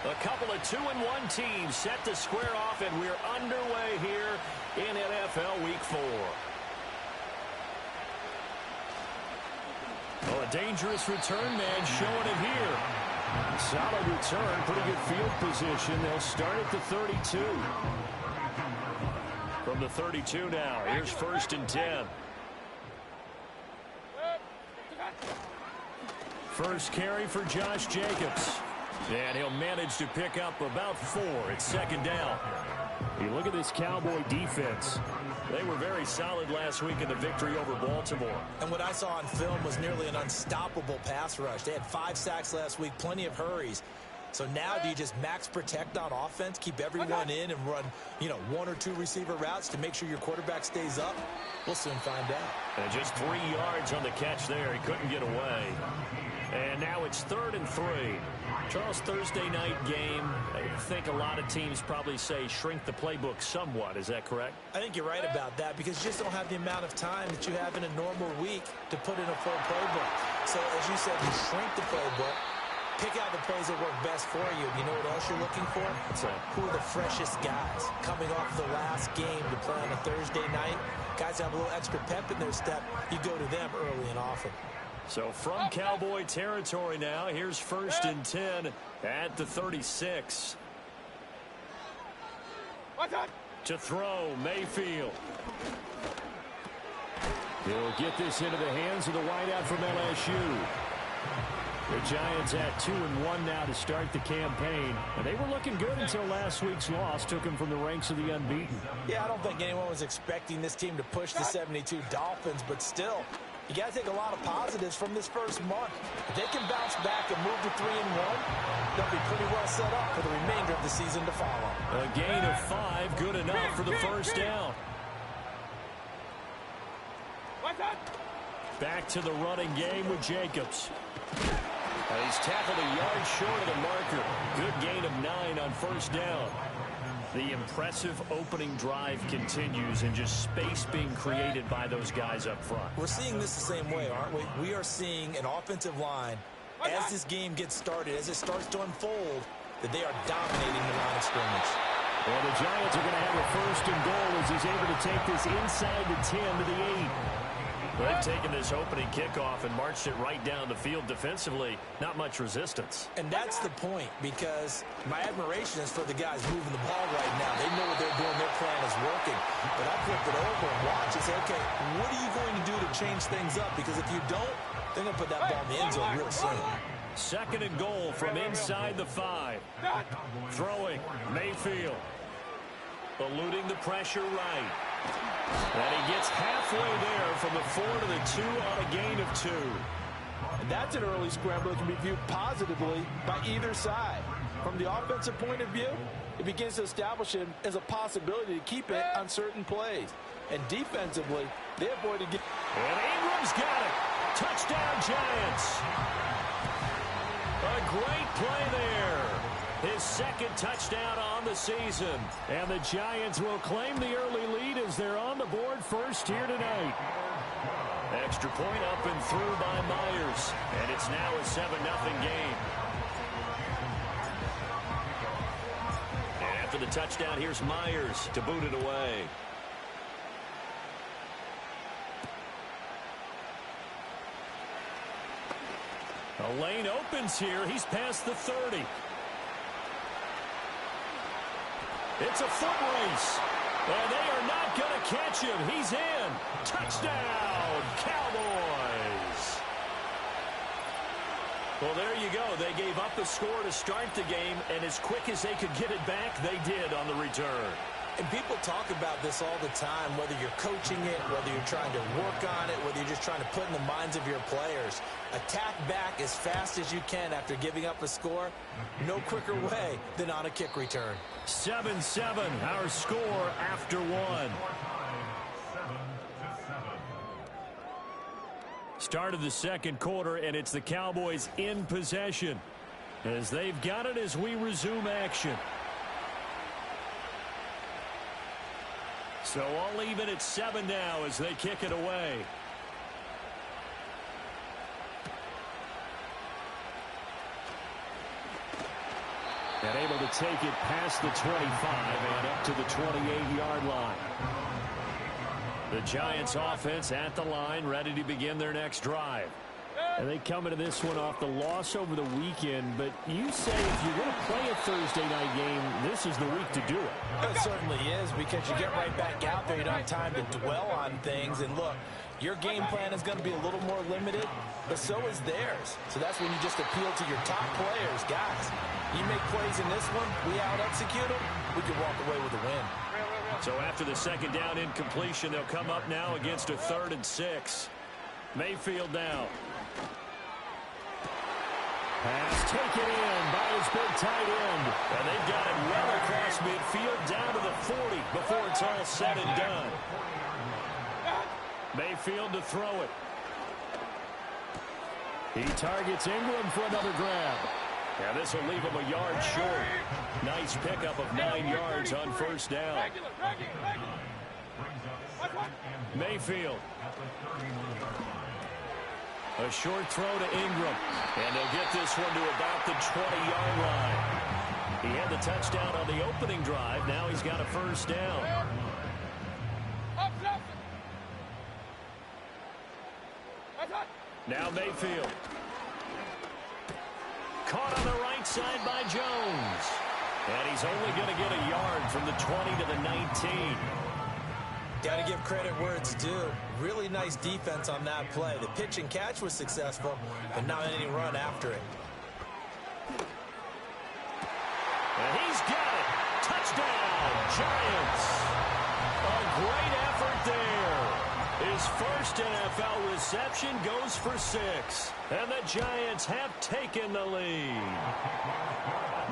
A couple of 2-1 teams set to square off, and we're underway here in NFL Week 4. Well, a dangerous return man showing it here. Solid return, pretty good field position. They'll start at the 32. From the 32 now, here's 1st and 10. First carry for Josh Jacobs. And he'll manage to pick up about 4. It's 2nd down. You look at this Cowboy defense. They were very solid last week in the victory over Baltimore. And what I saw on film was nearly an unstoppable pass rush. They had 5 sacks last week, plenty of hurries. So now do you just max protect on offense, keep everyone in and run, 1 or 2 receiver routes to make sure your quarterback stays up? We'll soon find out. And just 3 yards on the catch there. He couldn't get away. And now it's 3rd and 3. Charles, Thursday night game, I think a lot of teams probably say shrink the playbook somewhat. Is that correct? I think you're right about that because you just don't have the amount of time that you have in a normal week to put in a full playbook. So, as you said, you shrink the playbook, pick out the plays that work best for you. You know what else you're looking for? Who are the freshest guys coming off the last game to play on a Thursday night? Guys have a little extra pep in their step. You go to them early and often. So from Cowboy territory now, here's 1st and 10 at the 36. To throw, Mayfield. He'll get this into the hands of the wideout from LSU. The Giants at 2-1 now to start the campaign. And they were looking good until last week's loss took them from the ranks of the unbeaten. Yeah, I don't think anyone was expecting this team to push the 72 Dolphins, but still, you got to take a lot of positives from this first month. If they can bounce back and move to 3-1, they'll be pretty well set up for the remainder of the season to follow. A gain of 5, good enough for the first down. Back to the running game with Jacobs. He's tackled a yard short of the marker. Good gain of 9 on first down. The impressive opening drive continues and just space being created by those guys up front. We're seeing this the same way, aren't we? We are seeing an offensive line, as this game gets started, as it starts to unfold, that they are dominating the line of scrimmage. Well, the Giants are going to have a 1st and goal as he's able to take this inside the 10 to the 8. They've taken this opening kickoff and marched it right down the field defensively. Not much resistance. And that's the point, because my admiration is for the guys moving the ball right now. They know what they're doing. Their plan is working. But I flipped it over and watch and say, okay, what are you going to do to change things up? Because if you don't, they're going to put that ball in the end zone real soon. 2nd and goal from inside the 5. Throwing, Mayfield. Eluding the pressure right. And he gets halfway there from the 4 to the 2 on a gain of 2. And that's an early scramble that can be viewed positively by either side. From the offensive point of view, it begins to establish him as a possibility to keep it on certain plays. And defensively, they avoided getting... And Ingram's got it. Touchdown, Giants. A great play there. His 2nd touchdown on the season. And the Giants will claim the early lead as they're on the board first here tonight. Extra point up and through by Myers. And it's now a 7-0 game. And after the touchdown, here's Myers to boot it away. A lane opens here. He's past the 30. It's a foot race. And they are not going to catch him. He's in. Touchdown, Cowboys. Well, there you go. They gave up the score to start the game, and as quick as they could get it back, they did on the return. And people talk about this all the time, whether you're coaching it, whether you're trying to work on it, whether you're just trying to put in the minds of your players. Attack back as fast as you can after giving up a score. No quicker way than on a kick return. 7-7, our score after 1. Start of the 2nd quarter, and it's the Cowboys in possession as they've got it as we resume action. So all even at 7 now as they kick it away. And able to take it past the 25 and up to the 28-yard line. The Giants offense at the line, ready to begin their next drive. And they come into this one off the loss over the weekend, but you say if you're going to play a Thursday night game, this is the week to do it. It certainly is, because you get right back out there. You don't have time to dwell on things. And look, your game plan is going to be a little more limited, but so is theirs. So that's when you just appeal to your top players. Guys, you make plays in this one, we out-execute them, we can walk away with a win. So after the second down incompletion, they'll come up now against a 3rd and 6. Mayfield now. Pass taken in by his big tight end. And they've got it well across midfield down to the 40 before it's all said and done. Mayfield to throw it. He targets Ingram for another grab. And this will leave him a yard short. Nice pickup of 9 yards on first down. Mayfield. A short throw to Ingram. And they'll get this one to about the 20-yard line. He had the touchdown on the opening drive. Now he's got a first down. Now Mayfield. Caught on the right side by Jones. And he's only going to get a yard from the 20 to the 19. Got to give credit where it's due. Really nice defense on that play. The pitch and catch was successful, but not any run after it. And he's got it. Touchdown, Giants. A great effort there. His first NFL reception goes for 6. And the Giants have taken the lead.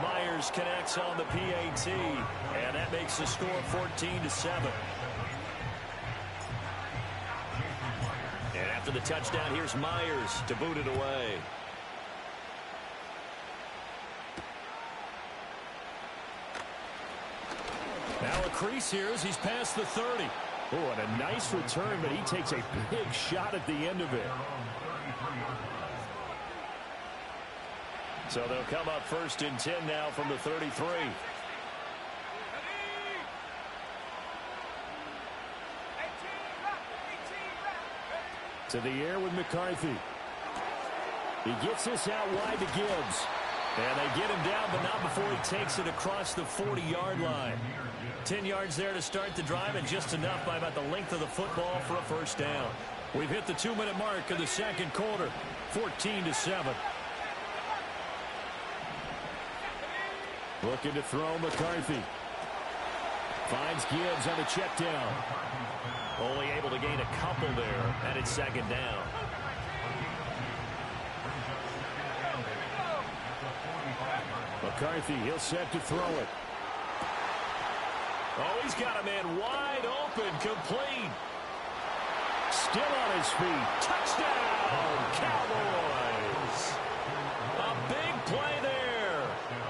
Myers connects on the PAT. And that makes the score 14-7. And after the touchdown, here's Myers to boot it away. Now a crease here as he's past the 30. Oh, and a nice return, but he takes a big shot at the end of it. So they'll come up 1st and 10 now from the 33. To the air with McCarthy. He gets this out wide to Gibbs. And they get him down, but not before he takes it across the 40-yard line. 10 yards there to start the drive, and just enough by about the length of the football for a first down. We've hit the 2-minute mark of the second quarter, 14-7. Looking to throw McCarthy. Finds Gibbs on the check down. Only able to gain a couple there, and it's second down. McCarthy, he'll set to throw it. Oh, he's got a man wide open, complete. Still on his feet. Touchdown, Cowboys. A big play there.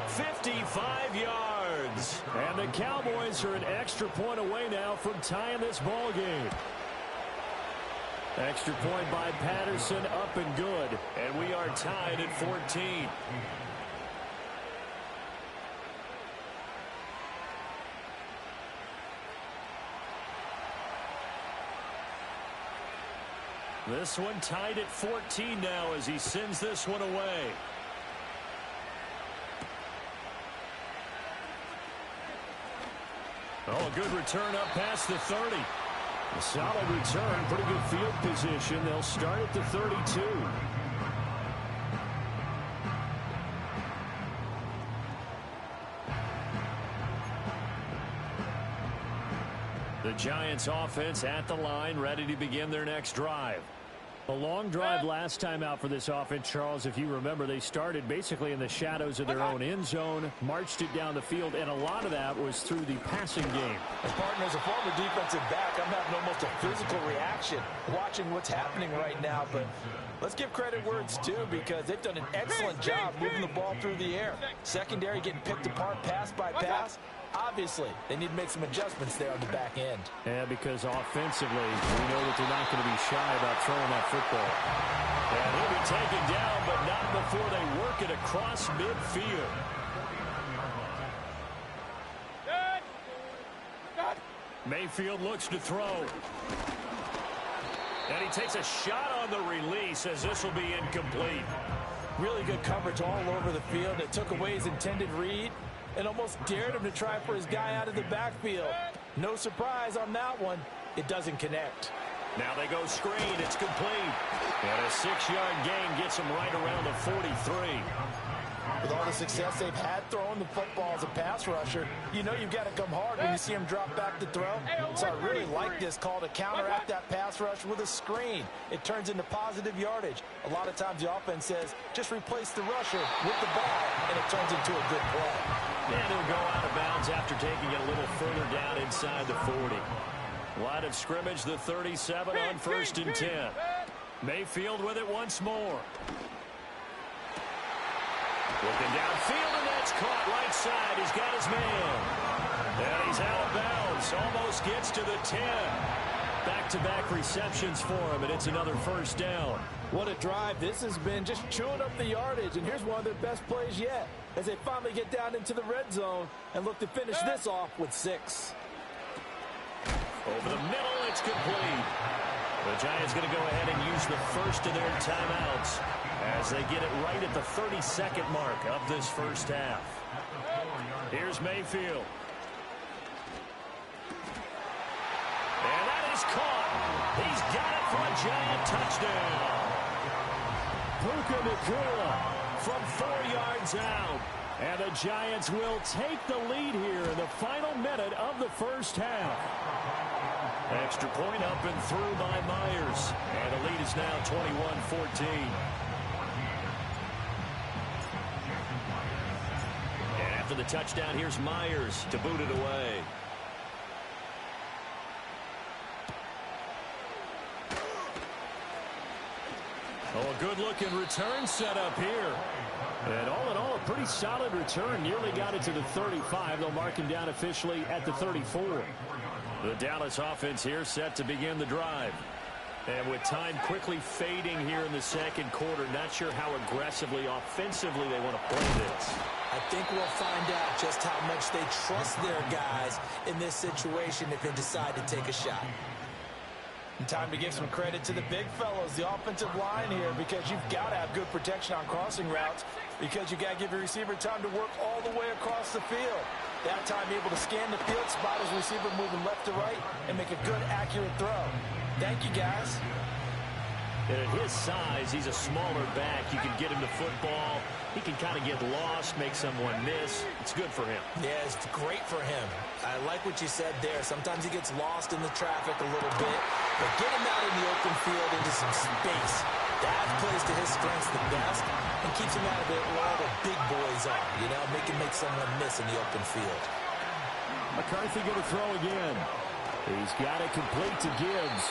55 yards. And the Cowboys are an extra point away now from tying this ball game. Extra point by Patterson, up and good. And we are tied at 14. This one tied at 14 now as he sends this one away. Oh, a good return up past the 30. A solid return, pretty good field position. They'll start at the 32. The Giants offense at the line, ready to begin their next drive. A long drive last time out for this offense, Charles. If you remember, they started basically in the shadows of their own end zone, marched it down the field, and a lot of that was through the passing game. And partner, as a former defensive back, I'm having almost a physical reaction watching what's happening right now. But let's give credit where it's due, because they've done an excellent job moving the ball through the air. Secondary getting picked apart pass by pass. Obviously, they need to make some adjustments there on the back end. Yeah, because offensively, we know that they're not going to be shy about throwing that football. And he'll be taken down, but not before they work it across midfield. Mayfield looks to throw. And he takes a shot on the release as this will be incomplete. Really good coverage all over the field. It took away his intended read and almost dared him to try for his guy out of the backfield. No surprise on that one. It doesn't connect. Now they go screen. It's complete. And a 6-yard gain gets him right around the 43. With all the success they've had throwing the football as a pass rusher, you know you've got to come hard when you see him drop back to throw. So I really like this call to counteract that pass rush with a screen. It turns into positive yardage. A lot of times the offense says, just replace the rusher with the ball, and it turns into a good play. And he'll go out of bounds after taking it a little further down inside the 40. Line of scrimmage, the 37 on 1st and 10. Mayfield with it once more. Looking downfield, and that's caught right side. He's got his man. And he's out of bounds. Almost gets to the 10. Back-to-back receptions for him, and it's another first down. What a drive this has been, just chewing up the yardage. And here's one of their best plays yet as they finally get down into the red zone and look to finish this off with 6. Over the middle, it's complete. The Giants going to go ahead and use the first of their timeouts as they get it right at the 32nd mark of this first half. Here's Mayfield. And that is caught. He's got it for a Giant touchdown. Puka Nacua from 4 yards out. And the Giants will take the lead here in the final minute of the first half. Extra point up and through by Myers. And the lead is now 21-14. And after the touchdown, here's Myers to boot it away. Oh, a good-looking return set up here. And all in all, a pretty solid return. Nearly got it to the 35. They'll mark him down officially at the 34. The Dallas offense here set to begin the drive. And with time quickly fading here in the second quarter, not sure how aggressively, offensively they want to play this. I think we'll find out just how much they trust their guys in this situation if they decide to take a shot. And time to give some credit to the big fellows, the offensive line here, because you've got to have good protection on crossing routes because you got to give your receiver time to work all the way across the field. That time able to scan the field, spot his receiver moving left to right, and make a good, accurate throw. Thank you, guys. And at his size, he's a smaller back. You can get him to football. He can kind of get lost, make someone miss. It's good for him. Yeah, it's great for him. I like what you said there. Sometimes he gets lost in the traffic a little bit, but get him out in the open field into some space. That plays to his strengths the best and keeps him out of it where all the big boys are, you know, make someone miss in the open field. McCarthy going to throw again. He's got it complete to Gibbs.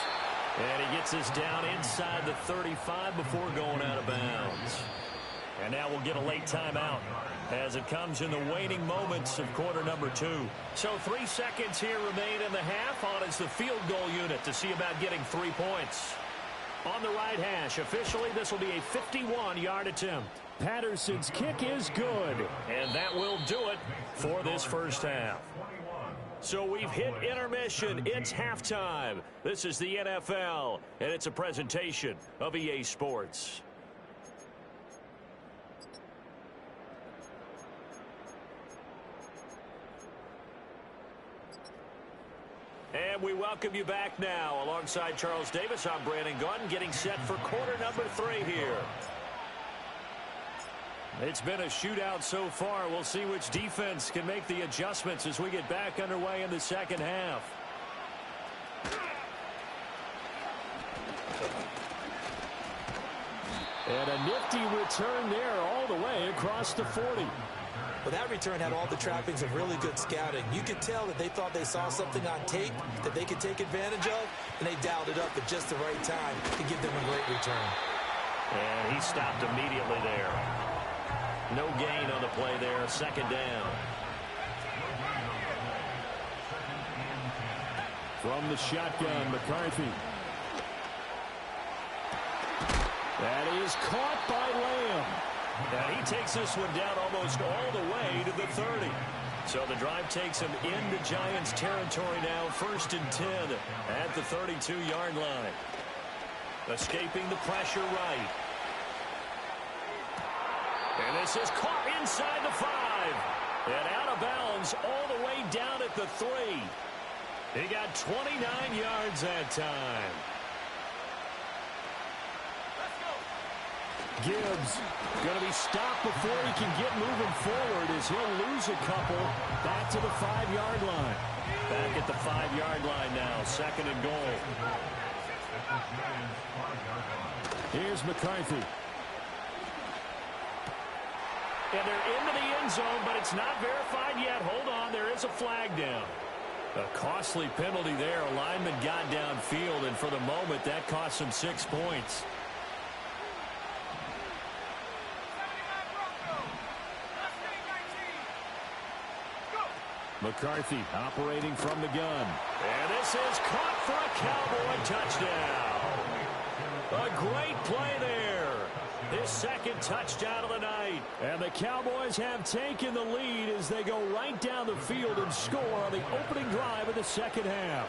And he gets this down inside the 35 before going out of bounds. And now we'll get a late timeout as it comes in the waning moments of quarter number 2. So 3 seconds here remain in the half. On is the field goal unit to see about getting 3 points. On the right hash, officially this will be a 51-yard attempt. Patterson's kick is good. And that will do it for this first half. So we've hit intermission. It's halftime. This is the NFL, and it's a presentation of EA Sports. And we welcome you back now. Alongside Charles Davis, I'm Brandon Gaudin, getting set for quarter number 3 here. It's been a shootout so far. We'll see which defense can make the adjustments as we get back underway in the second half. And a nifty return there all the way across the 40. Well, that return had all the trappings of really good scouting. You could tell that they thought they saw something on tape that they could take advantage of, and they dialed it up at just the right time to give them a great return. And he stopped immediately there. No gain on the play there. Second down. From the shotgun, McCarthy. That is caught by Lamb. And he takes this one down almost all the way to the 30. So the drive takes him into Giants territory now, 1st and 10 at the 32-yard line. Escaping the pressure right. And this is caught inside the 5. And out of bounds all the way down at the 3. He got 29 yards that time. Gibbs going to be stopped before he can get moving forward as he'll lose a couple back to the 5-yard line. Back at the 5-yard line now, 2nd and goal. Here's McCarthy. And they're into the end zone, but it's not verified yet. Hold on, there is a flag down. A costly penalty there. A lineman got downfield, and for the moment, that cost him 6 points. McCarthy operating from the gun. And this is caught for a Cowboy touchdown. A great play there. His 2nd touchdown of the night. And the Cowboys have taken the lead as they go right down the field and score on the opening drive of the 2nd half.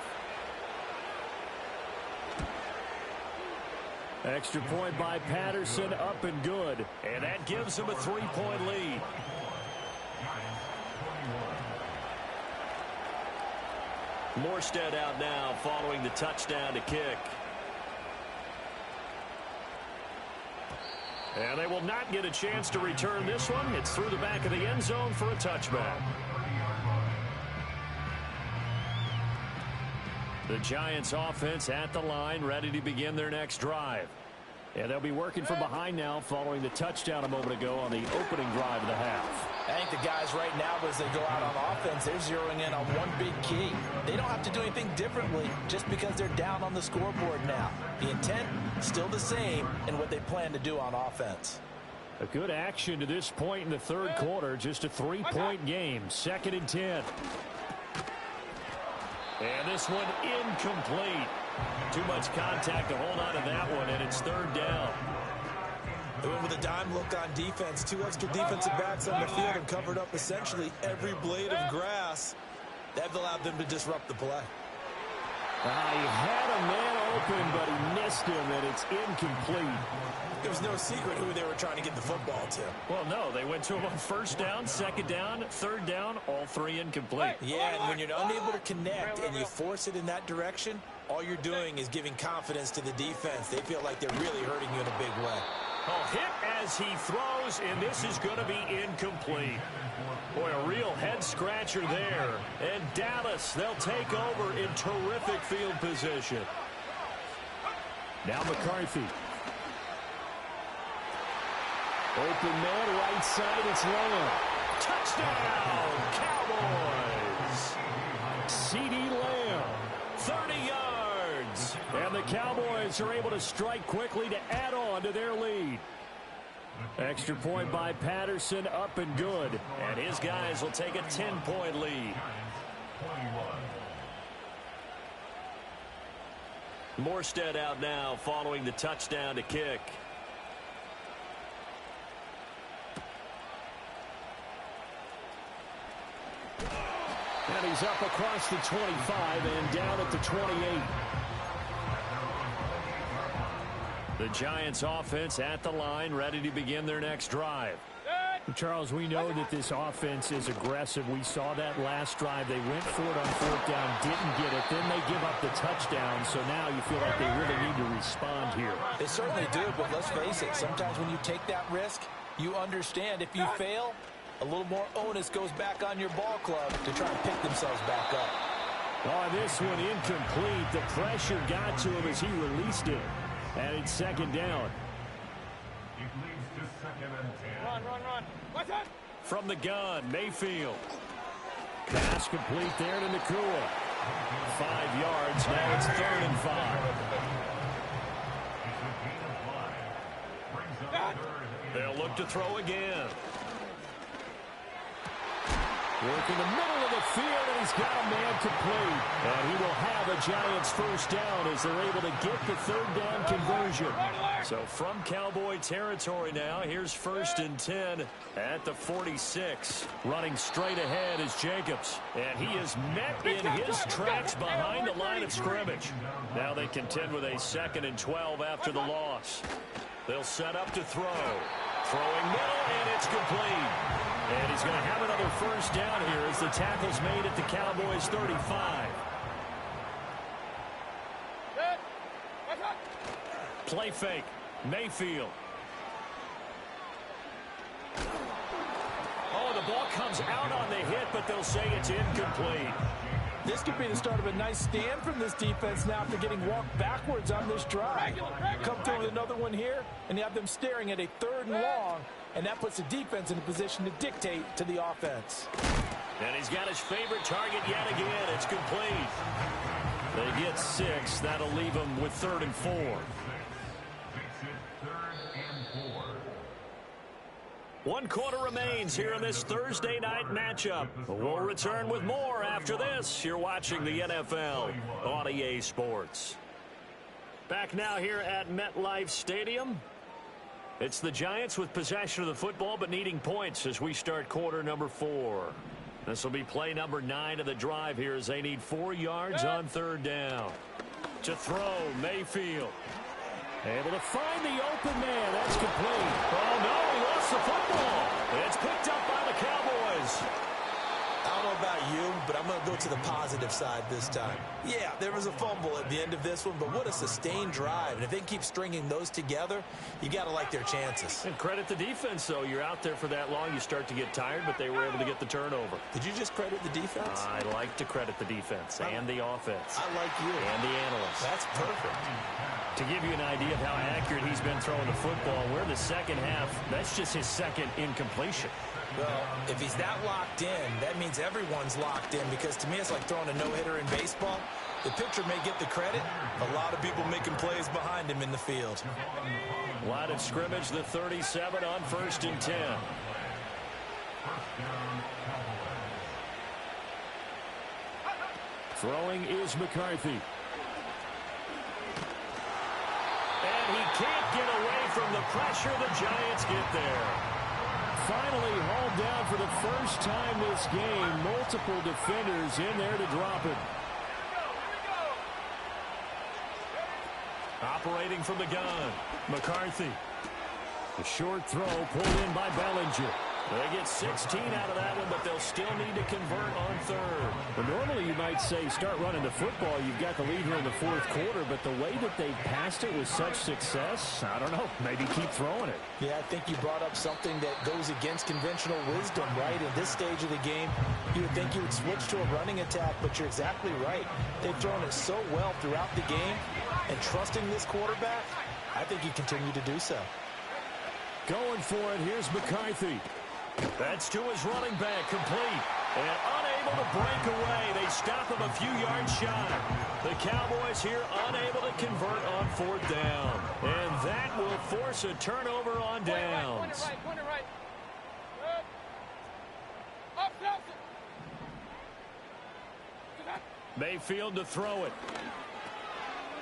Extra point by Patterson, up and good. And that gives them a 3-point lead. Morstead out now following the touchdown to kick. And they will not get a chance to return this one. It's through the back of the end zone for a touchback. The Giants offense at the line, ready to begin their next drive. And they'll be working from behind now following the touchdown a moment ago on the opening drive of the half. I think the guys right now, as they go out on offense, they're zeroing in on one big key. They don't have to do anything differently just because they're down on the scoreboard now. The intent, still the same in what they plan to do on offense. A good action to this point in the 3rd quarter. Just a 3-point game. 2nd and 10. And this one incomplete. Too much contact to hold on to that one, and it's 3rd down. They went with a dime look on defense. 2 extra defensive backs on the field and covered up essentially every blade of grass. That allowed them to disrupt the play. He had a man open, but he missed him, and it's incomplete. It was no secret who they were trying to get the football to. Well, no, they went to him on 1st down, 2nd down, 3rd down, all 3 incomplete. Yeah, and when you're unable to connect and you force it in that direction, all you're doing is giving confidence to the defense. They feel like they're really hurting you in a big way. Hit as he throws, and this is going to be incomplete. Boy, a real head-scratcher there. And Dallas, they'll take over in terrific field position. Now McCarthy. Open man, right side, it's Lamb. Touchdown, Cowboys! CeeDee Lamb, 30 yards. And the Cowboys are able to strike quickly to add on to their lead. Extra point by Patterson, up and good. And his guys will take a 10-point lead. Morstead out now following the touchdown to kick. And he's up across the 25 and down at the 28. The Giants offense at the line, ready to begin their next drive. Charles, we know that this offense is aggressive. We saw that last drive. They went for it on 4th down, didn't get it. Then they give up the touchdown. So now you feel like they really need to respond here. They certainly do, but let's face it. Sometimes when you take that risk, you understand if you fail, a little more onus goes back on your ball club to try and pick themselves back up. Oh, this one incomplete. The pressure got to him as he released it. And it's 2nd down. Run. What's that? From the gun, Mayfield. Pass complete there to Nakua. 5 yards. Now it's 3rd and 5. They'll look to throw again. Working the middle of the field, and he's got a man complete. And he will have a Giants first down as they're able to get the third down conversion. So from Cowboy territory now, here's 1st and 10 at the 46. Running straight ahead is Jacobs. And he is met in his tracks behind the line of scrimmage. Now they contend with a 2nd and 12 after the loss. They'll set up to throw. Throwing middle, and it's complete. And he's going to have another first down here as the tackle's made at the Cowboys' 35. Play fake. Mayfield. Oh, the ball comes out on the hit, but they'll say it's incomplete. This could be the start of a nice stand from this defense now after getting walked backwards on this drive. Come through with another one here, and you have them staring at a 3rd and long, and that puts the defense in a position to dictate to the offense. And he's got his favorite target yet again. It's complete. They get 6. That'll leave them with 3rd and 4. One quarter remains here in this Thursday night matchup. We'll return with more after this. You're watching the NFL on EA Sports. Back now here at MetLife Stadium. It's the Giants with possession of the football but needing points as we start quarter number 4. This will be play number 9 of the drive here as they need 4 yards on 3rd down. To throw, Mayfield. Able to find the open man. That's complete. Oh, no, he lost the football. It's picked up by the Cowboys. I don't know about you, but I'm going to go to the positive side this time. Yeah, there was a fumble at the end of this one, but what a sustained drive. And if they keep stringing those together, you got to like their chances. And credit the defense, though. You're out there for that long, you start to get tired, but they were able to get the turnover. Did you just credit the defense? I like to credit the defense and the offense. I like you. And the analysts. That's perfect. To give you an idea of how accurate he's been throwing the football, we're in the second half. That's just his 2nd incompletion. Well, if he's that locked in, that means everyone's locked in, because to me it's like throwing a no-hitter in baseball. The pitcher may get the credit. A lot of people making plays behind him in the field. Line of scrimmage, the 37 on 1st and 10. Throwing is McCarthy. And he can't get away from the pressure. The Giants get there. Finally hauled down for the first time this game. Multiple defenders in there to drop it. Operating from the gun, McCarthy. The short throw pulled in by Bellinger. They get 16 out of that one, but they'll still need to convert on 3rd. Well, normally you might say start running the football. You've got the lead here in the 4th quarter, but the way that they passed it with such success, I don't know, maybe keep throwing it. Yeah, I think you brought up something that goes against conventional wisdom, right? In this stage of the game, you would think you would switch to a running attack, but you're exactly right. They've thrown it so well throughout the game, and trusting this quarterback, I think you continue to do so. Going for it, here's McCarthy. That's to his running back, complete. And unable to break away. They stop him a few yards shy. The Cowboys here unable to convert on 4th down. And that will force a turnover on downs. Point it right. Up, Mayfield to throw it.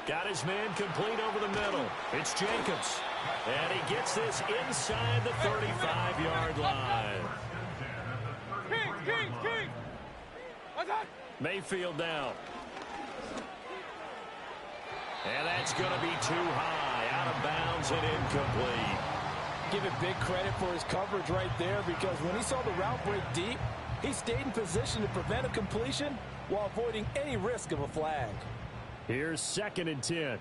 Got his man complete over the middle. It's Jacobs. And he gets this inside the 35-yard line. King. Mayfield down. And that's going to be too high. Out of bounds and incomplete. Give it big credit for his coverage right there, because when he saw the route break deep, he stayed in position to prevent a completion while avoiding any risk of a flag. Here's 2nd and 10.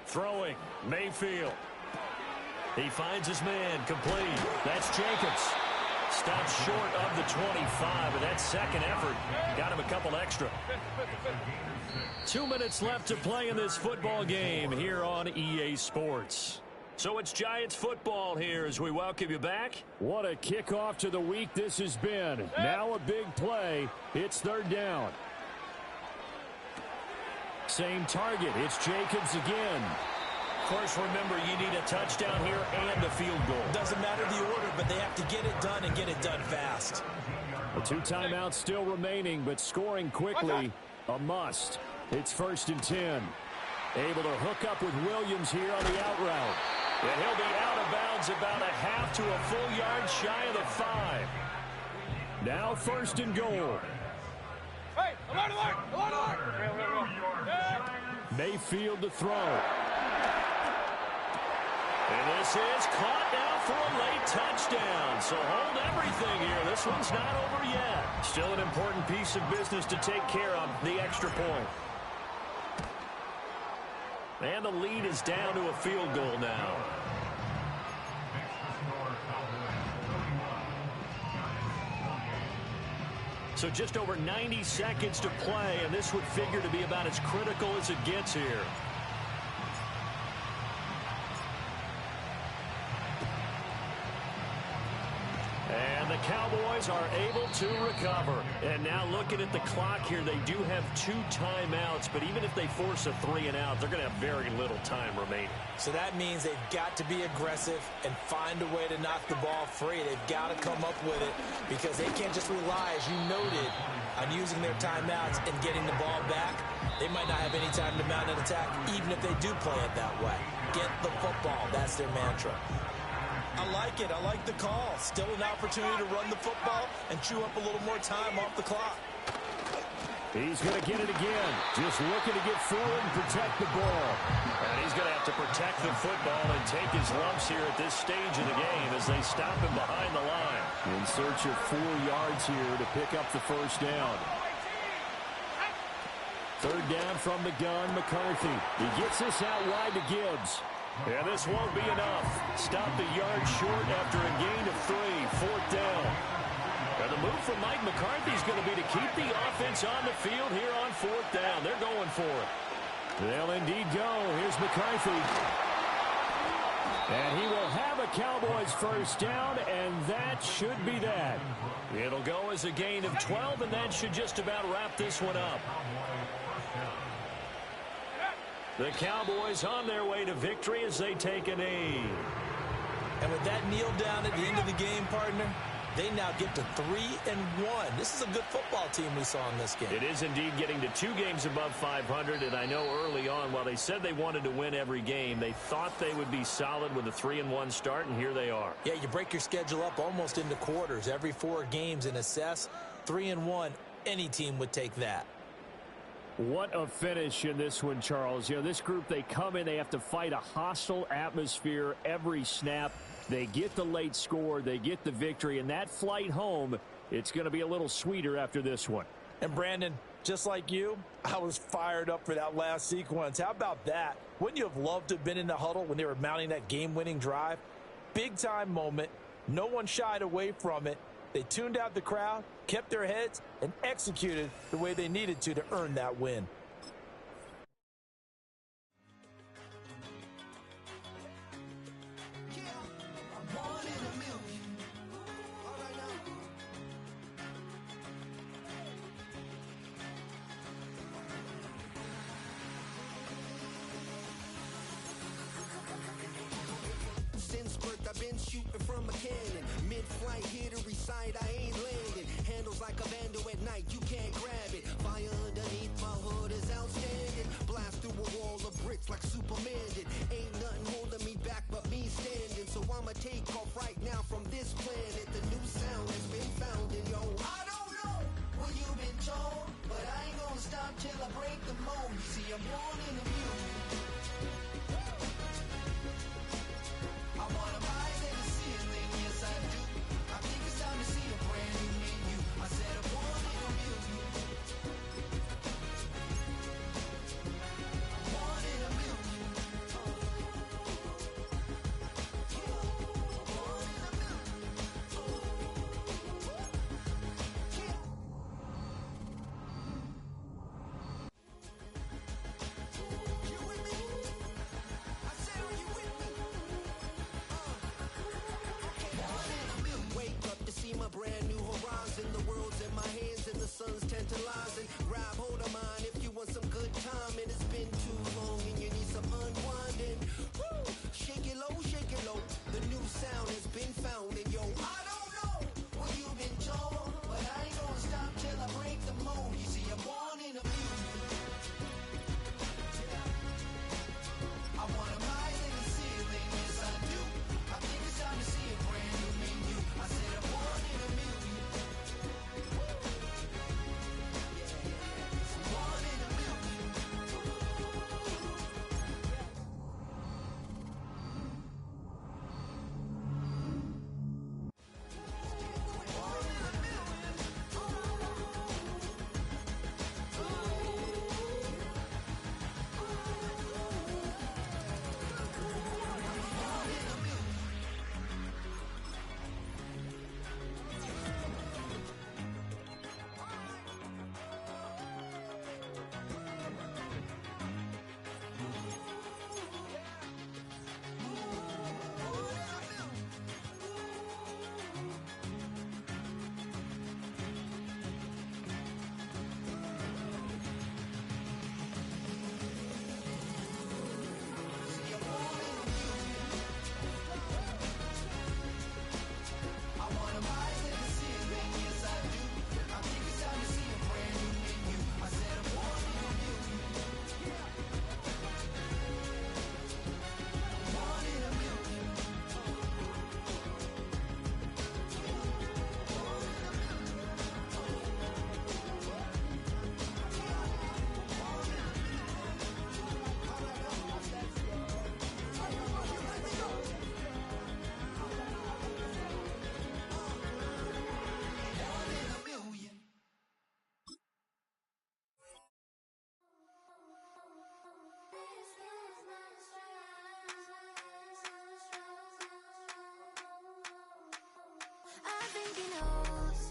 Throwing, Mayfield. He finds his man, complete. That's Jacobs. Stops short of the 25, but that second effort got him a couple extra. 2 minutes left to play in this football game here on EA Sports. So it's Giants football here as we welcome you back. What a kickoff to the week this has been. Now a big play. It's 3rd down. Same target. It's Jacobs again. Of course, remember, you need a touchdown here and a field goal. Doesn't matter the order, but they have to get it done and get it done fast. The 2 timeouts still remaining, but scoring quickly, a must. It's 1st and 10. Able to hook up with Williams here on the out route. And he'll be out of bounds about a half to a full yard shy of the 5. Now 1st and goal. Hey, alert! Mayfield to throw. And this is caught now for a late touchdown. So hold everything here. This one's not over yet. Still an important piece of business to take care of, the extra point. And the lead is down to a field goal now. So just over 90 seconds to play, and this would figure to be about as critical as it gets here. And the Cowboys are able to recover. And now looking at the clock here, they do have 2 timeouts, but even if they force a 3 and out, they're going to have very little time remaining. So that means they've got to be aggressive and find a way to knock the ball free. They've got to come up with it because they can't just rely, as you noted, on using their timeouts and getting the ball back. They might not have any time to mount an attack, even if they do play it that way. Get the football. That's their mantra. I like it. I like the call. Still an opportunity to run the football and chew up a little more time off the clock. He's going to get it again. Just looking to get forward and protect the ball. And he's going to have to protect the football and take his lumps here at this stage of the game as they stop him behind the line. In search of 4 yards here to pick up the 1st down. 3rd down from the gun, McCarthy. He gets this out wide to Gibbs. And this won't be enough. Stop the yard short after a gain of 3. 4th down. And the move from Mike McCarthy is going to be to keep the offense on the field here on 4th down. They're going for it. They'll indeed go. Here's McCarthy. And he will have a Cowboys 1st down, and that should be that. It'll go as a gain of 12, and that should just about wrap this one up. The Cowboys on their way to victory as they take a knee. And with that kneel down at the end of the game, partner, they now get to 3-1. This is a good football team we saw in this game. It is indeed getting to 2 games above 500, and I know early on, while they said they wanted to win every game, they thought they would be solid with a 3-1 start, and here they are. Yeah, you break your schedule up almost into quarters, every 4 games, and assess 3-1. Any team would take that. What a finish in this one, Charles. You know, this group, they come in, they have to fight a hostile atmosphere every snap. They get the late score, they get the victory, and that flight home, it's going to be a little sweeter after this one. And Brandon, just like you, I was fired up for that last sequence. How about that? Wouldn't you have loved to have been in the huddle when they were mounting that game-winning drive? Big-time moment. No one shied away from it. They tuned out the crowd, kept their heads, and executed the way they needed to earn that win. I've been shooting from a cannon. Mid-flight, here to recite, I ain't landing. Handles like a vandal at night, you can't grab it. Fire underneath my hood is outstanding. Blast through a wall of bricks like Superman did. Ain't nothing holding me back but me standing. So I'ma take off right now from this planet. The new sound has been found in yo. I don't know what you've been told, but I ain't gonna stop till I break the mold. You see, I'm born in the music. I wanna rise in the ceiling, yes I do. I think it's time to see a brand new menu. I said I'm born in a million. think he knows.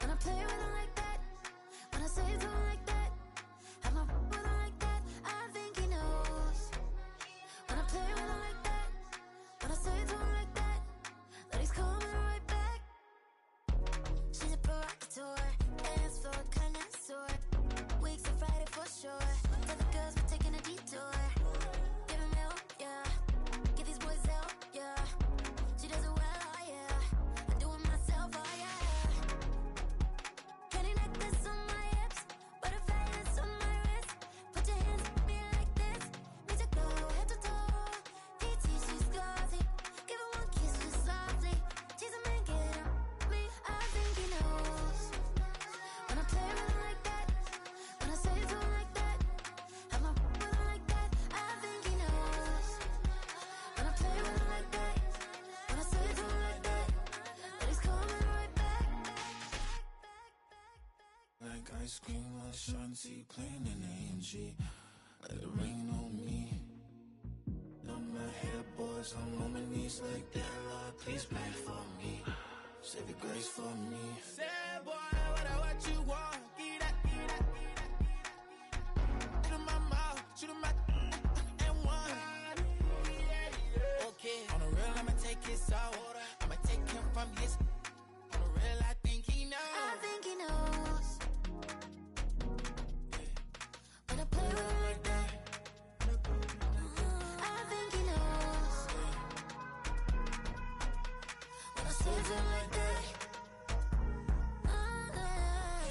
When I play with him like that, when I say it to him like that, have my with him like that, I think he knows. When I play with him like that, when I say it to him like that, that he's coming right back. She's a provocateur, dance floor connoisseur. Weeks of Friday for sure. Tell the girls we're taking a detour. Give him help, yeah. Get these boys help, yeah. She does it well, oh yeah. I do it myself, oh yeah. Candy necklace on my hips, butterflies on my wrist. Put your hands on me like this. Need to go head to toe. PT, she's glossy. Give her one kiss just softly. Tease him and get him me. I think he knows. When I play with him like that, when I say it to him like that, have my with him like that, I think he knows. When I play with him like that, when I say it to him like that, that he's coming right back. Like ice cream on Shanty, playing in AMG. Let it rain on me. On my head, boys, I'm on my knees like that. Lord, please pray for me. Save your grace for me. Say, boy, what you want? Get that, get that, get that. Shoot in my mouth, shoot in my and one. Okay, on the real, I'ma take his out. I'ma take him from his. On the real, I think he knows. I think he knows. When I play with him like that, I think he knows. When I say it to him like that,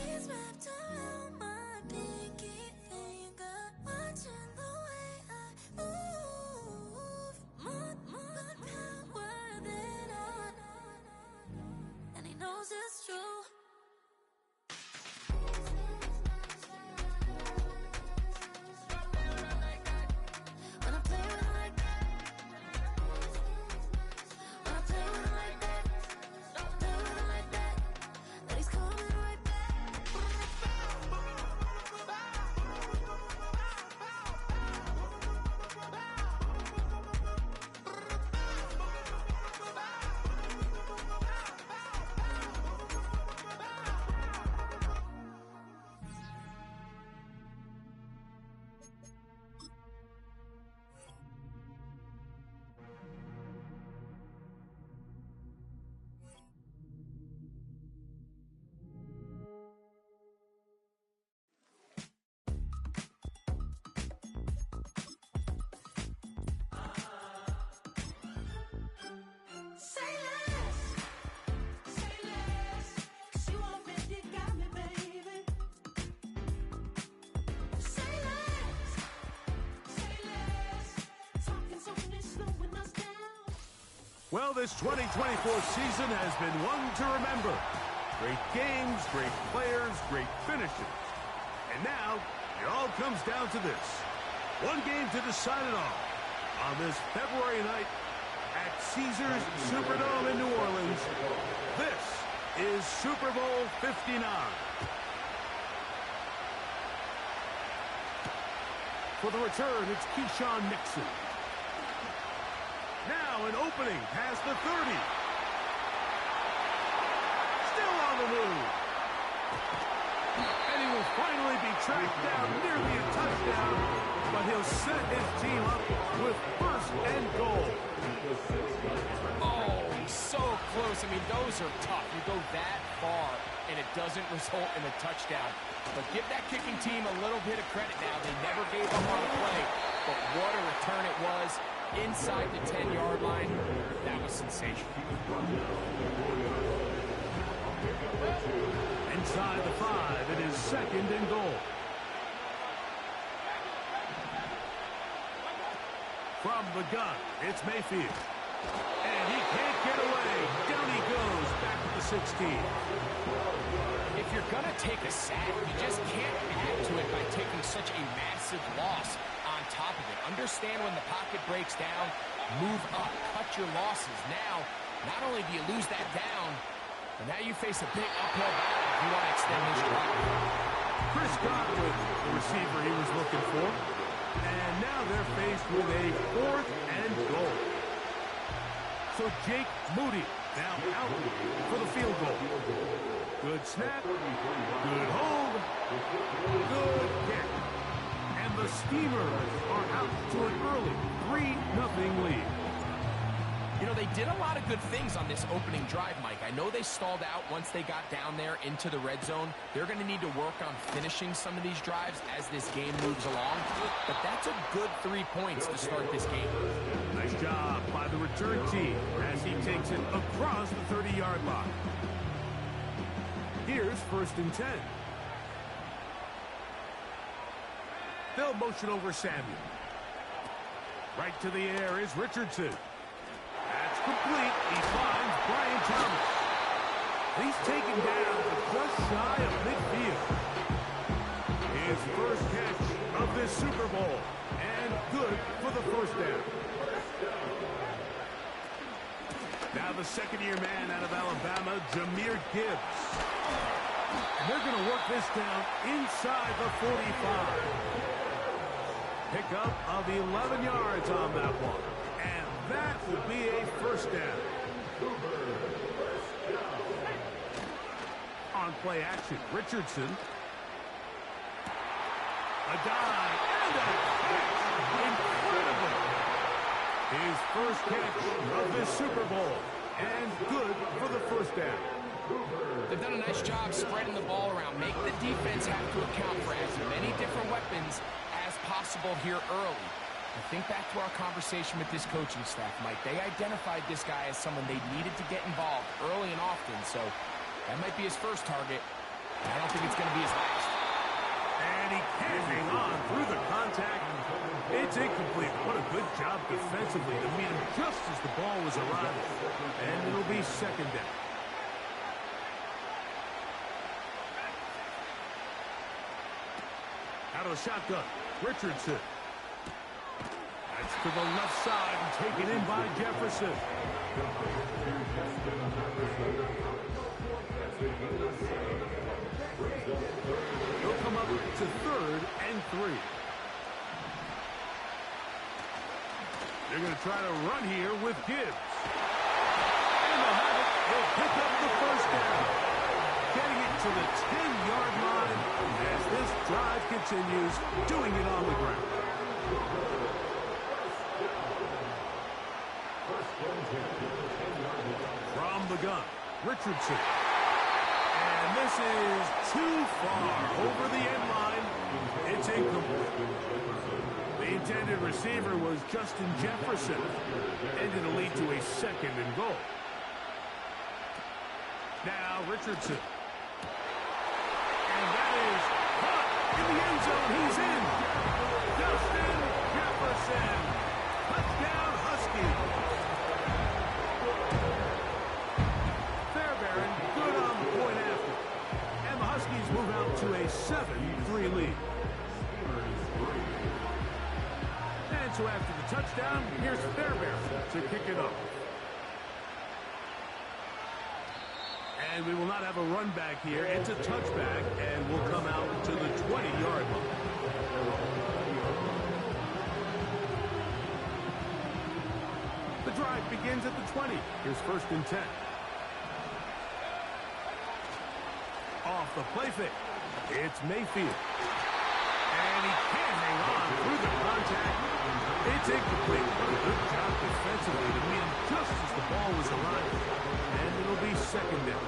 he's wrapped around my pinky finger, watching the way I move. More power than on, and he knows it's true. When I play with him like that, when I play with him like that, play with him like that, that he's coming right back. Say less, 'cause you already got me, baby. Say less, talking so fast, slowing us down. Well, this 2024 season has been one to remember. Great games, great players, great finishes. And now, it all comes down to this. One game to decide it all. On this February night at Caesars Superdome in New Orleans, this is Super Bowl 59. For the return, it's Keyshawn Nixon. Now an opening past the 30. Still on the move. And he will finally be tracked down, nearly a touchdown, but he'll set his team up with first and goal. Oh, so close. I mean, those are tough. You go that far, and it doesn't result in a touchdown. But give that kicking team a little bit of credit now. They never gave up on the play, but what a return it was inside the 10-yard line. That was sensational. Inside the 5, it is second and goal. From the gun, it's Mayfield. And he can't get away. Down he goes, back to the 16. If you're going to take a sack, you just can't add to it by taking such a massive loss on top of it. Understand when the pocket breaks down, move up, cut your losses. Now, not only do you lose that down, but now you face a big uphill battle if you want to extend this drive. Chris Godwin, the receiver he was looking for. And now they're faced with a 4th and goal. So Jake Moody Now out for the field goal. Good snap. Good hold. Good kick. And the Steamers are out to an early 3-0 lead. You know, they did a lot of good things on this opening drive, Mike. I know they stalled out once they got down there into the red zone. They're going to need to work on finishing some of these drives as this game moves along. But that's a good 3 points to start this game. Nice job by the return team as he takes it across the 30-yard line. Here's 1st and 10. They'll motion over Samuel. Right to the air is Richardson. That's complete. He finds Brian Thomas. He's taken down to just shy of midfield. His first catch of this Super Bowl. And good for the 1st down. Now the second-year man out of Alabama, Jahmyr Gibbs. And they're going to work this down inside the 45. Pickup of 11 yards on that one. And that will be a 1st down. On play action, Richardson. A dive and a catch. Incredible. His first catch of this Super Bowl. And good for the 1st down. They've done a nice job spreading the ball around, making the defense have to account for as many different weapons as possible here early. I think back to our conversation with this coaching staff, Mike. They identified this guy as someone they needed to get involved early and often, so that might be his first target. I don't think it's going to be his last. And he can't hang on through the contact. It's incomplete. What a good job defensively to meet him just as the ball was arriving. And it'll be 2nd down. Out of the shotgun, Richardson. That's to the left side and taken in by Jefferson. He'll come up to 3rd and 3. They're going to try to run here with Gibbs. And they'll have it. They'll pick up the 1st down. Getting it to the 10-yard line as this drive continues, doing it on the ground. From the gun, Richardson. And this is too far over the end line. It's incomplete. The intended receiver was Justin Jefferson. And it'll lead to a 2nd and goal. Now Richardson. And that is caught in the end zone. He's in. Justin Jefferson. Touchdown, Huskies. Fairbairn, good on the point after. And the Huskies move out to a 7-3 lead. And so after the touchdown, here's Fairbairn to kick it off. And we will not have a run back here. It's a touchback, and we'll come out to the 20-yard line. The drive begins at the 20. Here's 1st and 10. Off the play fake. It's Mayfield. And he can't hang on through the contact. It's incomplete. What a good job defensively to meet him just as the ball was arriving. And it'll be 2nd down.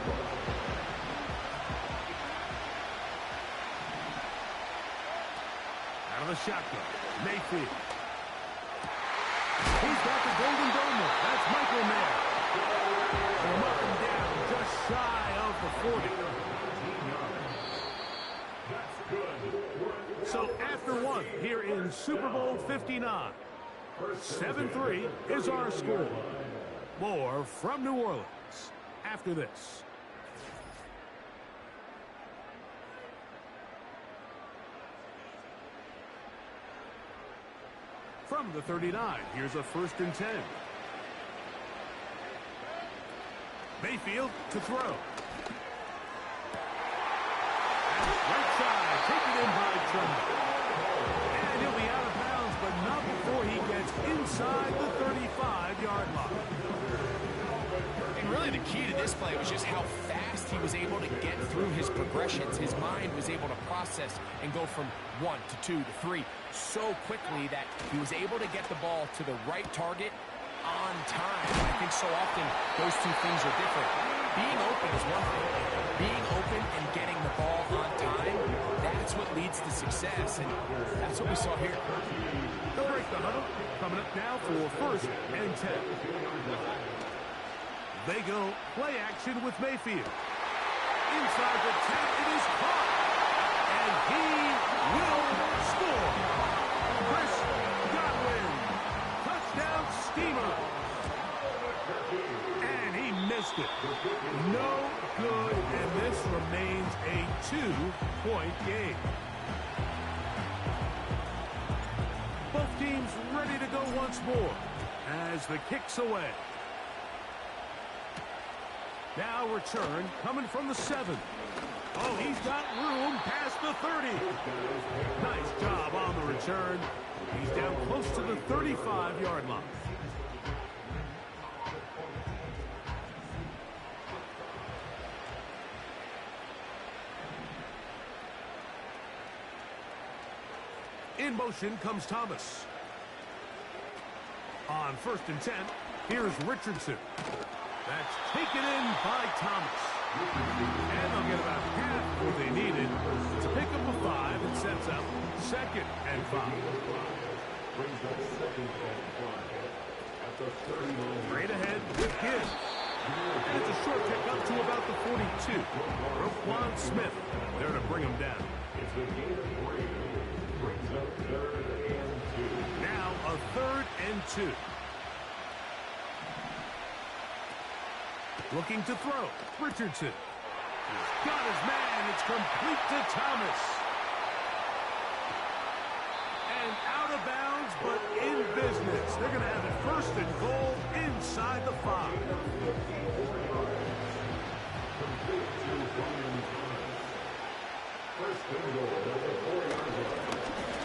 Out of the shotgun, Mayfield. He's got the Golden Dome. That's Michael Mayer. From up and down, just shy of the 40. So after one, here in Super Bowl 59, 7-3 is our score. More from New Orleans after this. From the 39, here's a 1st and 10. Mayfield to throw. Right side, taken in by Trumbo. And he'll be out of bounds, but not before he gets inside the 35-yard line. And really, the key to this play was just how fast he was able to get through his progressions. His mind was able to process and go from 1 to 2 to 3 so quickly that he was able to get the ball to the right target on time. I think so often those two things are different. Being open is one thing. Being open and getting the ball on time, that's what leads to success, and that's what we saw here. They'll break the huddle. Coming up now for 1st and 10. They go play action with Mayfield. Inside the 10, it is caught. And he will score. Chris Godwin. Touchdown Steamer. And he missed it. No good, and this remains a 2-point game. Both teams ready to go once more as the kick's away. Now return coming from the 7. Oh, he's got room past the 30. Nice job on the return. He's down close to the 35-yard line. In motion comes Thomas. On 1st and 10, here's Richardson. That's taken in by Thomas. And they'll get about half what they needed to pick up a 5 and sets up 2nd and 5. Straight ahead with Gibbs. And it's a short pick up to about the 42. Roquan Smith there to bring him down. Now a 3rd and 2. Looking to throw. Richardson. He's got his man. It's complete to Thomas. And out of bounds, but in business. They're going to have it 1st and goal inside the 5.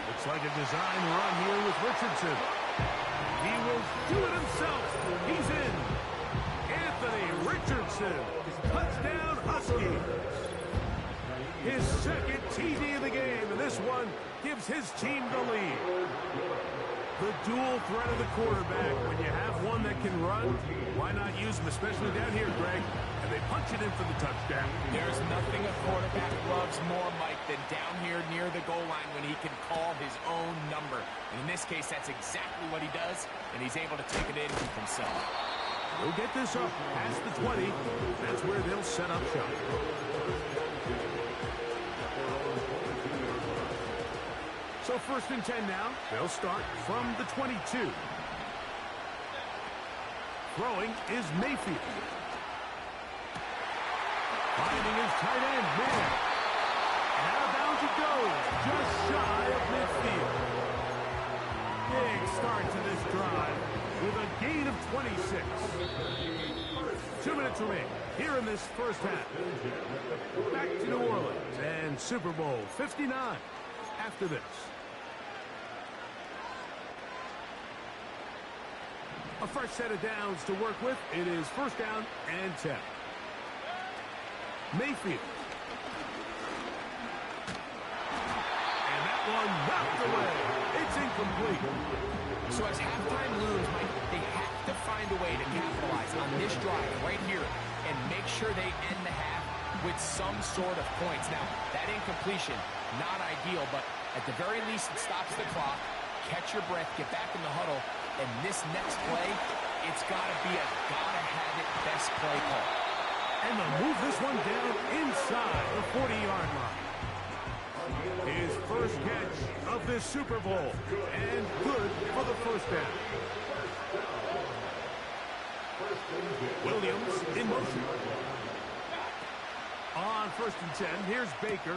Looks like a design run here with Richardson. He will do it himself. He's in. Anthony Richardson. Touchdown Huskies. His 2nd TD of the game, and this one gives his team the lead. The dual threat of the quarterback. When you have one that can run, why not use him, especially down here, Greg? And they punch it in for the touchdown. There's nothing a quarterback loves more, Mike, than down here near the goal line when he can call his own number. And in this case, that's exactly what he does, and he's able to take it in himself. We'll get this up past the 20. That's where they'll set up shop. So 1st and 10 now. They'll start from the 22. Throwing is Mayfield. Finding his tight end, man. And out of bounds it goes, just shy of midfield. Big start to this drive with a gain of 26. 2 minutes remain here in this 1st half. Back to New Orleans and Super Bowl 59 after this. A fresh set of downs to work with. It is 1st down and 10. Mayfield. And that one knocked away. It's incomplete. So as halftime looms, Mike, they have to find a way to capitalize on this drive right here and make sure they end the half with some sort of points. Now, that incompletion, not ideal, but at the very least it stops the clock. Catch your breath, get back in the huddle, and this next play, it's got to be a gotta-have-it best play call. And they'll move this one down inside the 40-yard line. His 1st catch of this Super Bowl, and good for the 1st down. Williams in motion. On 1st and 10, here's Baker.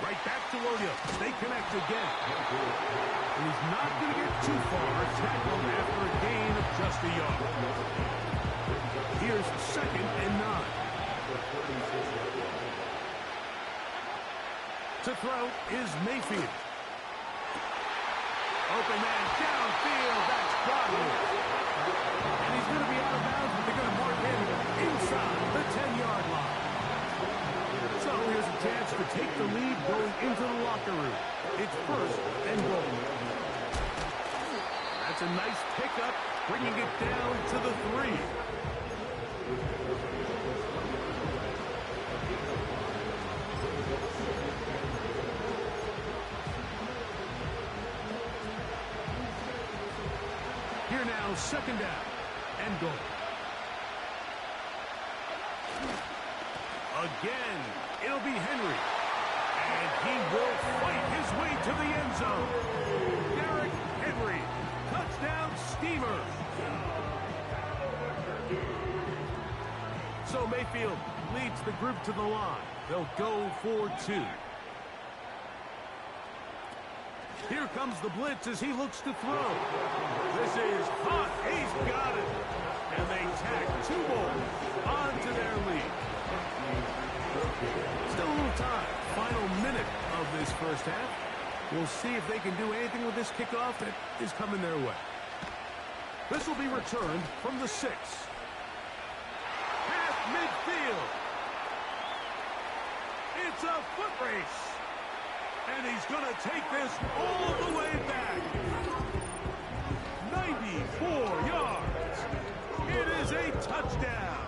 Right back to Williams. They connect again. And he's not going to get too far. Tackled after a gain of just a yard. Here's 2nd and 9. To throw is Mayfield. Open man downfield. That's Godwin. And he's going to be out of bounds, but they're going to mark him inside That's a nice pickup, bringing it down to the 3. Here now, second down and goal. Again, it'll be Henry. And he will fight his way to the end zone. Derrick Henry, touchdown steamer. So Mayfield leads the group to the line. They'll go for 2. Here comes the blitz as he looks to throw. This is hot. He's got it. And they tack 2 more onto their lead. Still a little time. Final minute of this first half. We'll see if they can do anything with this kickoff that is coming their way. This will be returned from the 6. Past midfield. It's a foot race. And he's going to take this all the way back. 94 yards. It is a touchdown.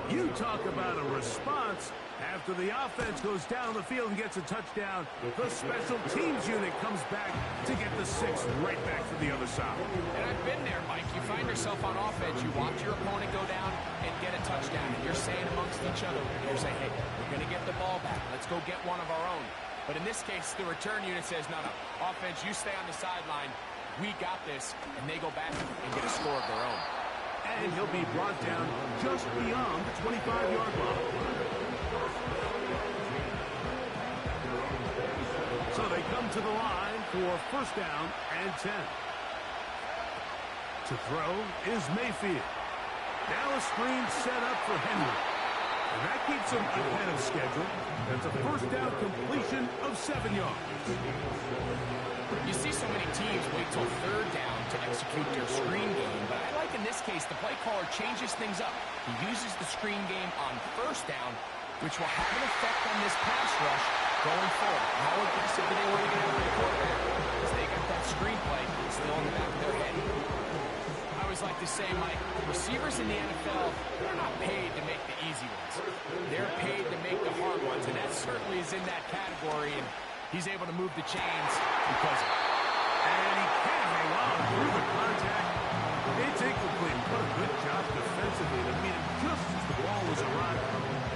You talk about a response. After the offense goes down the field and gets a touchdown, the special teams unit comes back to get the 6th right back to the other side. And I've been there, Mike. You find yourself on offense, you watch your opponent go down and get a touchdown, and you're saying amongst each other, you're saying, hey, we're going to get the ball back. Let's go get one of our own. But in this case, the return unit says, no, offense, you stay on the sideline. We got this, and they go back and get a score of their own. And he'll be brought down just beyond the 25-yard line. So they come to the line for first down and 10. To throw is Mayfield. Now a screen set up for Henry. And that keeps him ahead of schedule. That's a first down completion of 7 yards. You see so many teams wait till third down to execute their screen game, but I like in this case the play caller changes things up. He uses the screen game on first down, which will have an effect on this pass rush going forward. How aggressive do they want to get after the quarterback? Because they got that screenplay still in the back of their head. I always like to say, Mike, receivers in the NFL, they're not paid to make the easy ones. They're paid to make the hard ones, and that certainly is in that category, and he's able to move the chains because of it. And he can't hang on through the contact. It's incomplete. What a good job defensively to meet him just as the ball was arriving.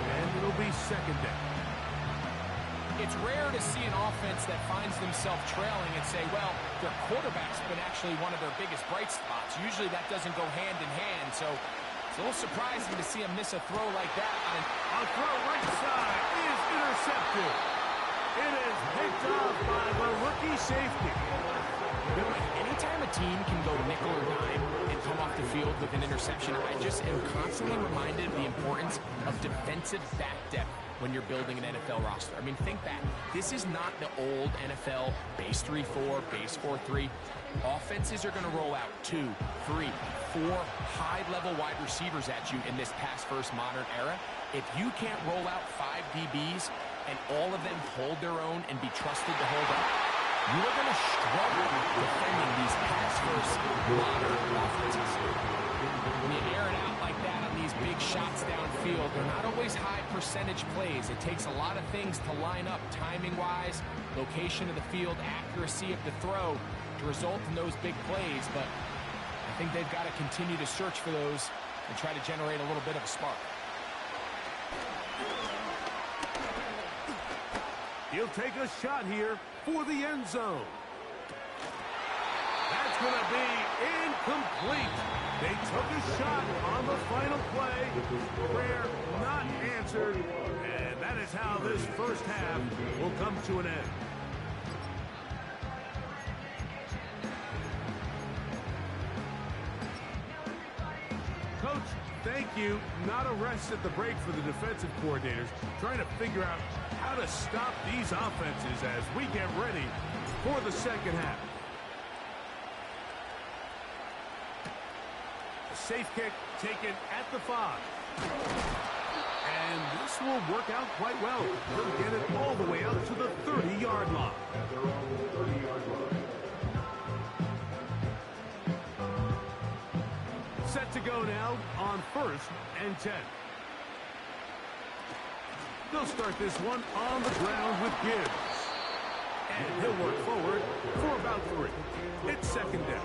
And it'll be second down. It's rare to see an offense that finds themselves trailing and say, well, their quarterback's been actually one of their biggest bright spots. Usually that doesn't go hand in hand, so it's a little surprising to see him miss a throw like that. A throw right side is intercepted. It is picked off by the rookie safety. Anytime a team can go nickel or dime and come off the field with an interception, I just am constantly reminded of the importance of defensive back depth when you're building an NFL roster. I mean, think back. This is not the old NFL base 3-4, base 4-3. Offenses are going to roll out 2, 3, 4 high-level wide receivers at you in this pass-first modern era. If you can't roll out 5 DBs and all of them hold their own and be trusted to hold up, you are going to struggle defending these pass-first modern offenses. When you air it out like that on these big shots downfield, they're not always high percentage plays. It takes a lot of things to line up timing-wise, location of the field, accuracy of the throw to result in those big plays. But I think they've got to continue to search for those and try to generate a little bit of a spark. He'll take a shot here for the end zone. That's going to be incomplete. They took a shot on the final play. Prayer not answered. And that is how this first half will come to an end. Coach, thank you. Not a rest at the break for the defensive coordinators, trying to figure out how to stop these offenses as we get ready for the second half. A safe kick taken at the 5. And this will work out quite well. They'll get it all the way out to the 30-yard line. Set to go now on 1st and 10. They'll start this one on the ground with Gibbs. And he'll work forward for about 3. It's 2nd down.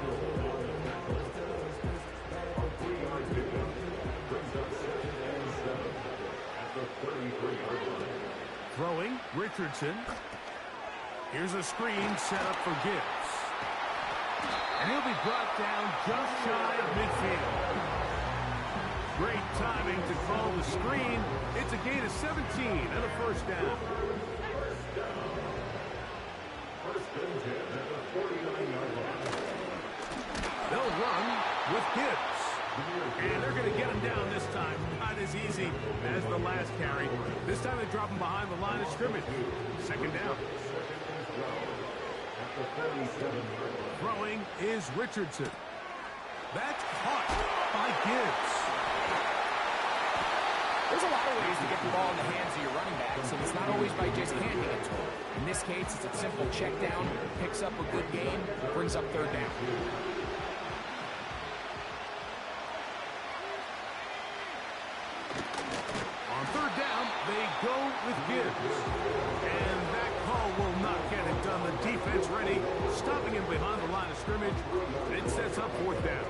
Throwing, Richardson. Here's a screen set up for Gibbs. And he'll be brought down just shy of midfield. Great timing to call the screen. It's a gain of 17 and a 1st down. They'll run with Gibbs. And they're going to get him down this time. Not as easy as the last carry. This time they drop him behind the line of scrimmage. 2nd down. Throwing is Richardson. That's caught by Gibbs. There's a lot of ways to get the ball in the hands of your running backs, and it's not always by just handing it to him. In this case, it's a simple check down, picks up a good gain, brings up 3rd down. On 3rd down, they go with Gibbs. And that call will not get it done. The defense ready, stopping him behind the line of scrimmage. It sets up 4th down.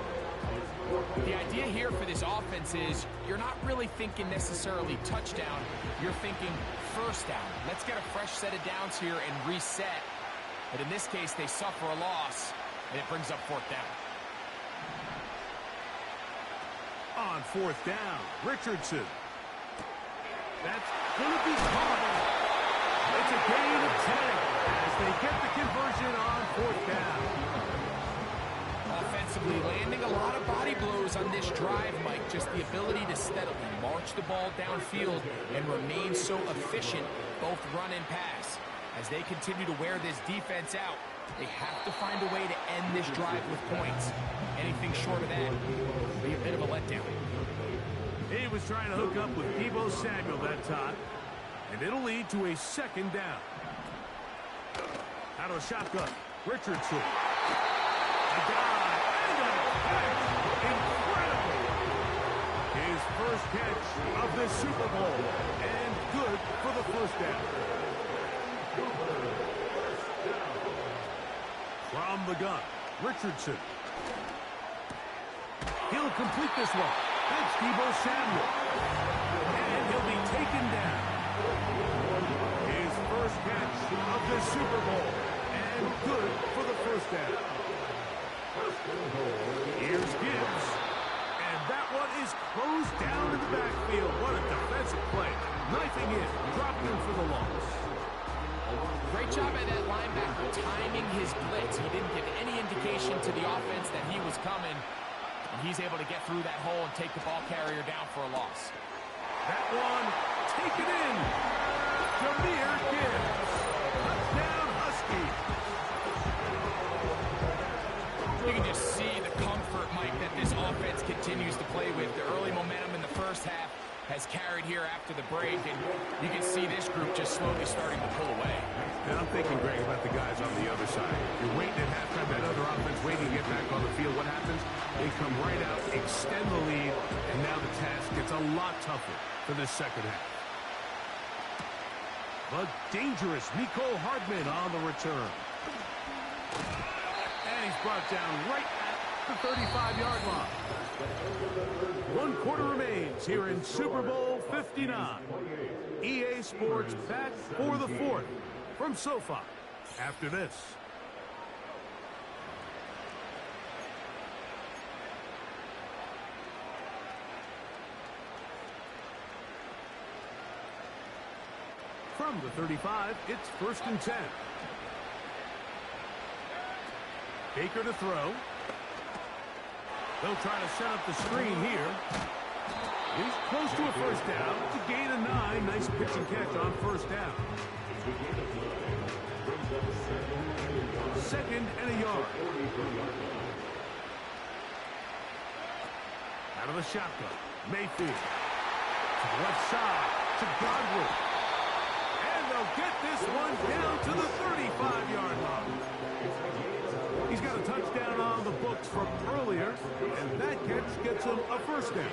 The idea here for this offense is you're not really thinking necessarily touchdown. You're thinking 1st down. Let's get a fresh set of downs here and reset. But in this case, they suffer a loss, and it brings up 4th down. On 4th down, Richardson. That's going to be caught. It's a gain of 10 as they get the conversion on 4th down. Offensively, landing a lot of body blows on this drive, Mike. Just the ability to steadily march the ball downfield and remain so efficient, both run and pass. As they continue to wear this defense out, they have to find a way to end this drive with points. Anything short of that would be a bit of a letdown. He was trying to hook up with Deebo Samuel that time, and it'll lead to a 2nd down. Out of the shotgun, Richardson. A dive and a catch. Incredible. His 1st catch of the Super Bowl, and good for the 1st down. From the gun, Richardson. He'll complete this one. That's Deebo Samuel. And he'll be taken down. His 1st catch of the Super Bowl. And good for the 1st down. Here's Gibbs. And that one is closed down in the backfield. What a defensive play. Knifing in, dropping him for the loss. Great job by that linebacker timing his blitz. He didn't give any indication to the offense that he was coming. And he's able to get through that hole and take the ball carrier down for a loss. That one taken in. Jahmyr Gibbs. Touchdown Huskies. You can just see the comfort, Mike, that this offense continues to play with. The early momentum in the 1st half has carried here after the break, and you can see this group just slowly starting to pull away. And I'm thinking, Greg, about the guys on the other side. You're waiting at halftime, that other offense waiting to get back on the field. What happens? They come right out, extend the lead, and now the task gets a lot tougher for this 2nd half. But dangerous Mecole Hardman on the return. And he's brought down right at the 35-yard line. 1 quarter remains here in Super Bowl 59. EA Sports back for the 4th from SoFi after this. From the 35, it's 1st and 10. Baker to throw. They'll try to set up the screen here. He's close to a 1st down. It's a gain of 9. Nice pitch and catch on 1st down. 2nd and a yard. Out of the shotgun. Mayfield. To the left side. To Godwin. And they'll get this one down to the 35-yard line. He's got a touchdown on the books from earlier, and that catch gets him a first down.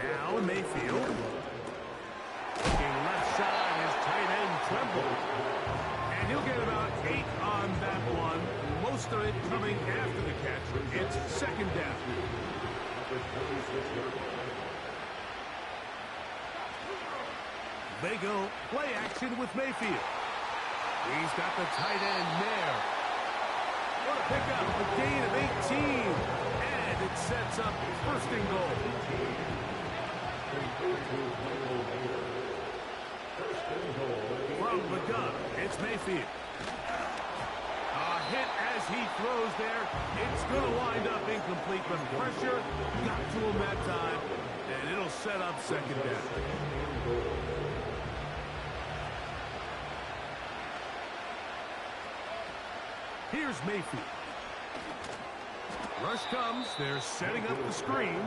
Now Mayfield. Looking left side, his tight end Tremble. And he'll get about 8 on that one. Most of it coming after the catch. It's second down. They go play action with Mayfield. He's got the tight end there. What a pickup, a gain of 18. And it sets up first and goal. From the gun, it's Mayfield. A hit as he throws there. It's going to wind up incomplete, but pressure got to him that time, and it'll set up second down. Here's Mayfield. Rush comes. They're setting up the screen.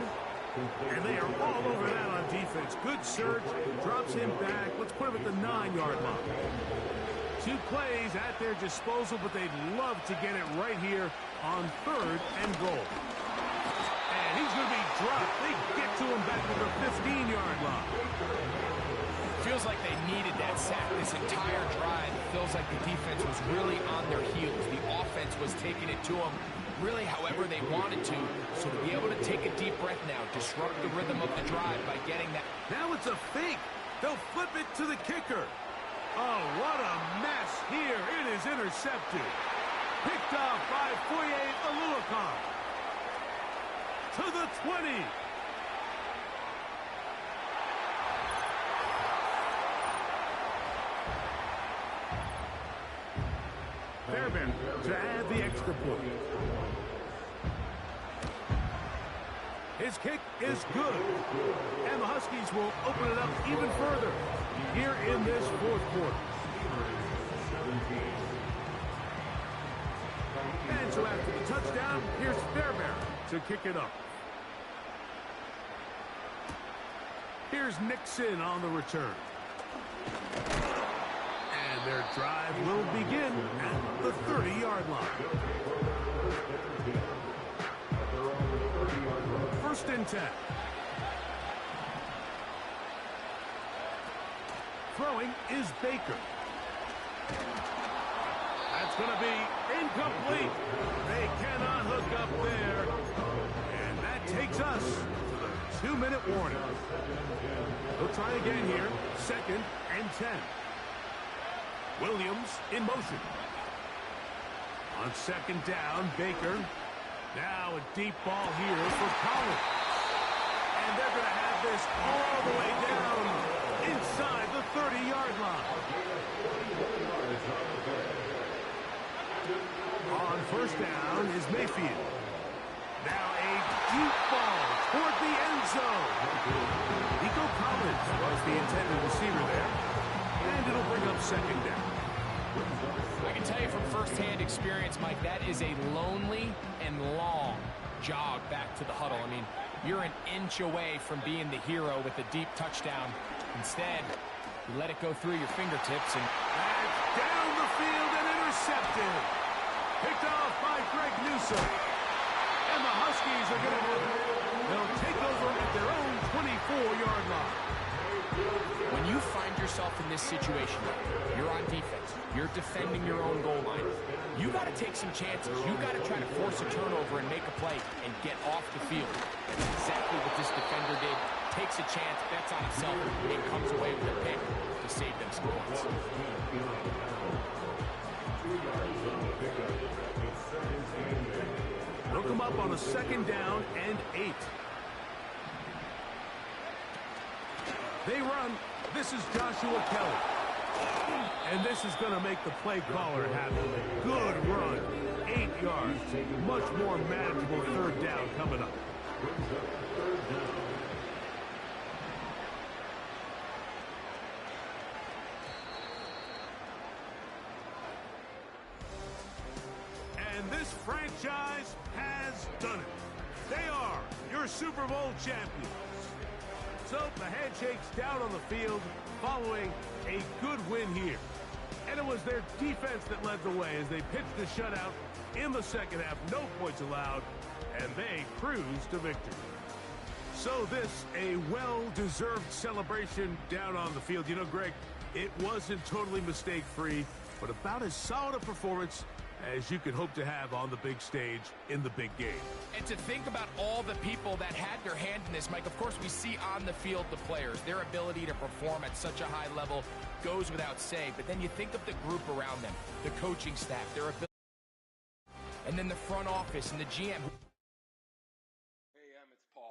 And they are all over that on defense. Good surge. Drops him back. Let's put him at the 9-yard line. 2 plays at their disposal, but they'd love to get it right here on 3rd and goal. And he's going to be dropped. They get to him back to the 15-yard line. Feels like they needed that sack this entire drive. It feels like the defense was really on their heels. The offense was taking it to them really however they wanted to. So to be able to take a deep breath now, disrupt the rhythm of the drive by getting that. Now it's a fake. They'll flip it to the kicker. Oh, what a mess here. It is intercepted. Picked off by Foye Oluokun. To the 20. Fairbairn to add the extra point. His kick is good. And the Huskies will open it up even further here in this 4th quarter. And so after the touchdown, here's Fairbairn to kick it up. Here's Nixon on the return. And their drive will begin at the 30-yard line. 1st and 10. Throwing is Baker. That's going to be incomplete. They cannot hook up there. And that takes us to the 2-minute warning. They'll try again here. 2nd and 10. Williams in motion. On 2nd down, Baker. Now a deep ball here for Collins. And they're going to have this all the way down inside the 30-yard line. On 1st down is Mayfield. Now a deep ball toward the end zone. Nico Collins was the intended receiver there. And it'll bring up 2nd down. I can tell you from firsthand experience, Mike, that is a lonely and long jog back to the huddle. I mean, you're an inch away from being the hero with a deep touchdown. Instead, you let it go through your fingertips and that's down the field and intercepted. Picked off by Greg Newsome. And the Huskies are going to have it. They'll take over at their own 24-yard line. When you find yourself in this situation, you're on defense, you're defending your own goal line, you got to take some chances. You got to try to force a turnover and make a play and get off the field. That's exactly what this defender did. Takes a chance, bets on himself, and comes away with a pick to save them some points. They'll come up on a 2nd down and 8. They run. This is Joshua Kelly. And this is going to make the play caller happy. Good run. 8 yards. Much more manageable 3rd down coming up. And this franchise has done it. They are your Super Bowl champions. So the handshake's down on the field following a good win here. And it was was their defense that led the way as they pitched a shutout in the second half. No points allowed, and they cruised to victory. So this, a well-deserved celebration down on the field. You know, Greg, it wasn't totally mistake-free, but about as solid a performance as you could hope to have on the big stage in the big game. And to think about all the people that had their hand in this, Mike, of course we see on the field the players, their ability to perform at such a high level goes without saying, but then you think of the group around them, the coaching staff, their ability, and then the front office and the GM.